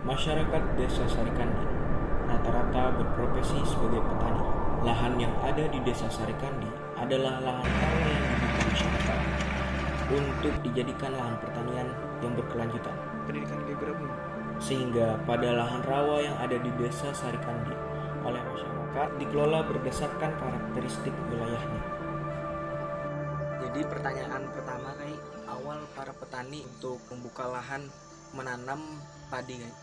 Masyarakat Desa Sarikandi rata-rata berprofesi sebagai petani. Lahan yang ada di Desa Sarikandi adalah lahan rawa yang dibuka masyarakat untuk dijadikan lahan pertanian yang berkelanjutan. Pendidikan geografi. Sehingga pada lahan rawa yang ada di Desa Sarikandi oleh masyarakat dikelola berdasarkan karakteristik wilayahnya. Jadi pertanyaan pertama kayak awal para petani untuk membuka lahan menanam padi kayak.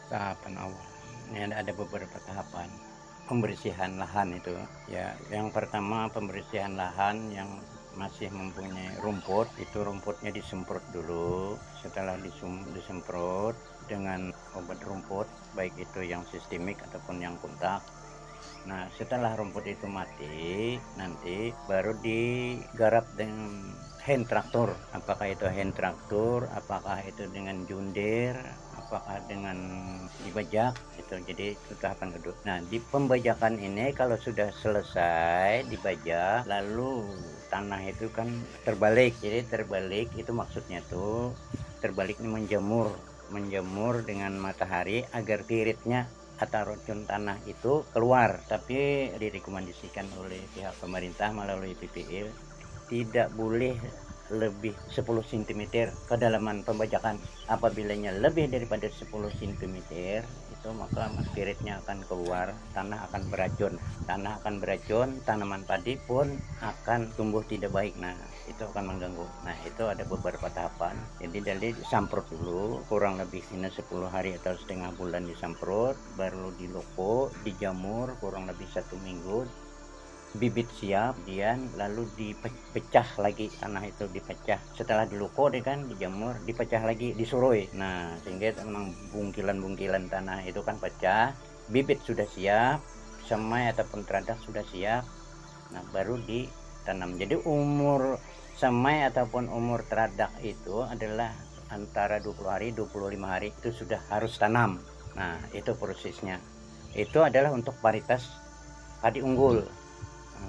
Tahapan awal ini ada beberapa tahapan pembersihan lahan itu ya. Yang pertama pembersihan lahan yang masih mempunyai rumput, itu rumputnya disemprot dulu. Setelah disemprot dengan obat rumput baik itu yang sistemik ataupun yang kontak. Nah setelah rumput itu mati nanti baru digarap dengan hand traktor. Apakah itu hand traktor, apakah itu dengan jundir, apakah dengan dibajak, itu jadi itu tahapan kedua. Nah di pembajakan ini kalau sudah selesai dibajak, lalu tanah itu kan terbalik. Jadi terbalik itu maksudnya tuh terbaliknya menjemur dengan matahari agar tiritnya atau racun tanah itu keluar. Tapi direkomendasikan oleh pihak pemerintah melalui PPL tidak boleh lebih 10 cm kedalaman pembajakan. Apabila lebih daripada 10 cm itu maka tiritnya akan keluar, tanah akan beracun, tanaman padi pun akan tumbuh tidak baik. Nah itu akan mengganggu. Nah itu ada beberapa tahapan. Jadi dari disemprot dulu kurang lebih 10 hari atau setengah bulan disemprot, baru diloko, dijamur kurang lebih 1 minggu. Bibit siap, kemudian lalu dipecah lagi, tanah itu dipecah. Setelah diluko kan dijamur, dipecah lagi, disuroi. Nah sehingga memang bungkilan tanah itu kan pecah, bibit sudah siap, semai ataupun teradak sudah siap. Nah baru ditanam. Jadi umur semai ataupun umur teradak itu adalah antara 20 hari 25 hari itu sudah harus tanam. Nah itu prosesnya. Itu adalah untuk varietas padi unggul.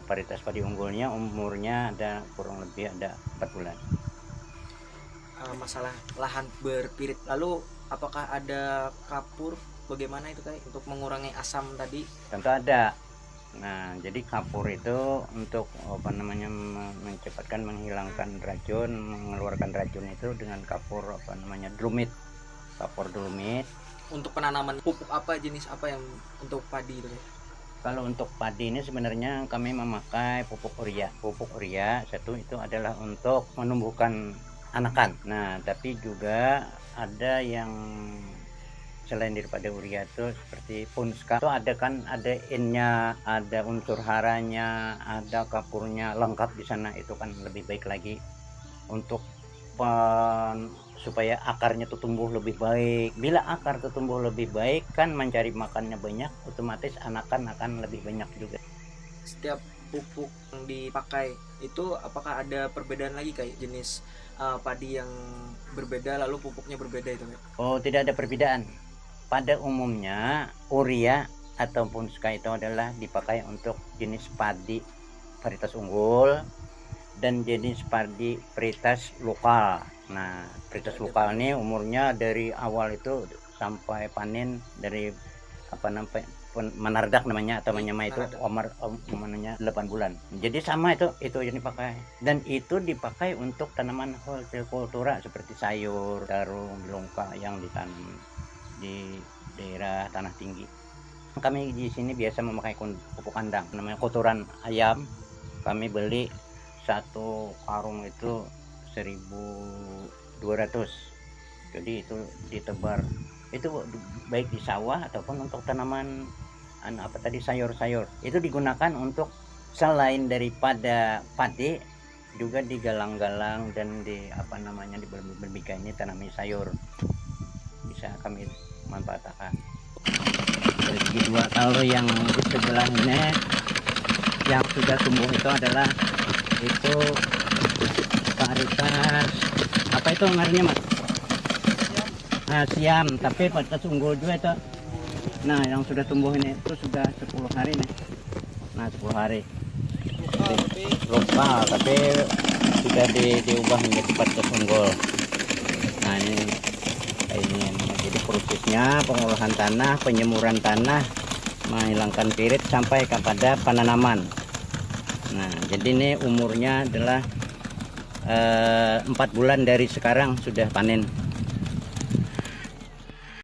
Varietas padi unggulnya umurnya ada kurang lebih ada 4 bulan. Masalah lahan berpirit, lalu apakah ada kapur, bagaimana itu kayak untuk mengurangi asam tadi? Tentu ada. Nah jadi kapur itu untuk mencepatkan menghilangkan racun, mengeluarkan racun itu dengan kapur drumit, kapur drumit. Untuk penanaman pupuk apa, jenis apa yang untuk padi itu kayak? Kalau untuk padi ini sebenarnya kami memakai pupuk urea. Pupuk urea satu itu adalah untuk menumbuhkan anakan. Nah, tapi juga ada yang selain daripada urea itu seperti punska. Itu ada kan, ada N-nya, ada unsur haranya, ada kapurnya lengkap di sana. Itu kan lebih baik lagi untuk supaya akarnya tuh tumbuh lebih baik. Bila akar tuh tumbuh lebih baik kan mencari makannya banyak, otomatis anakan akan lebih banyak juga. Setiap pupuk yang dipakai itu apakah ada perbedaan lagi kayak jenis padi yang berbeda lalu pupuknya berbeda itu? Oh tidak ada perbedaan. Pada umumnya urea ataupun ska itu adalah dipakai untuk jenis padi varietas unggul dan jenis padi varietas lokal. Nah, varietas lokal ini umurnya dari awal itu sampai panen dari menardak namanya atau menyema itu umurnya 8 bulan. Jadi sama itu yang dipakai. Dan itu dipakai untuk tanaman hortikultura seperti sayur, terung, longka yang ditanam di daerah tanah tinggi. Kami di sini biasa memakai pupuk kandang namanya kotoran ayam. Kami beli satu karung itu 1.200. Jadi itu ditebar. Itu baik di sawah ataupun untuk tanaman sayur-sayur. Itu digunakan untuk selain daripada padi juga digalang-galang dan di berbagai ini tanami sayur. Bisa kami manfaatkan. Dari segi dua, kalau yang di sebelah ini yang sudah tumbuh itu adalah itu varietas apa itu namanya mas? Siam, tapi varietas unggul juga itu. Nah yang sudah tumbuh ini itu sudah 10 hari nih. Nah 10 hari lokal tapi sudah diubah menjadi varietas unggul. Nah ini jadi prosesnya pengolahan tanah, penyemuran tanah, menghilangkan pirit sampai kepada penanaman. Nah, jadi ini umurnya adalah 4 bulan dari sekarang sudah panen.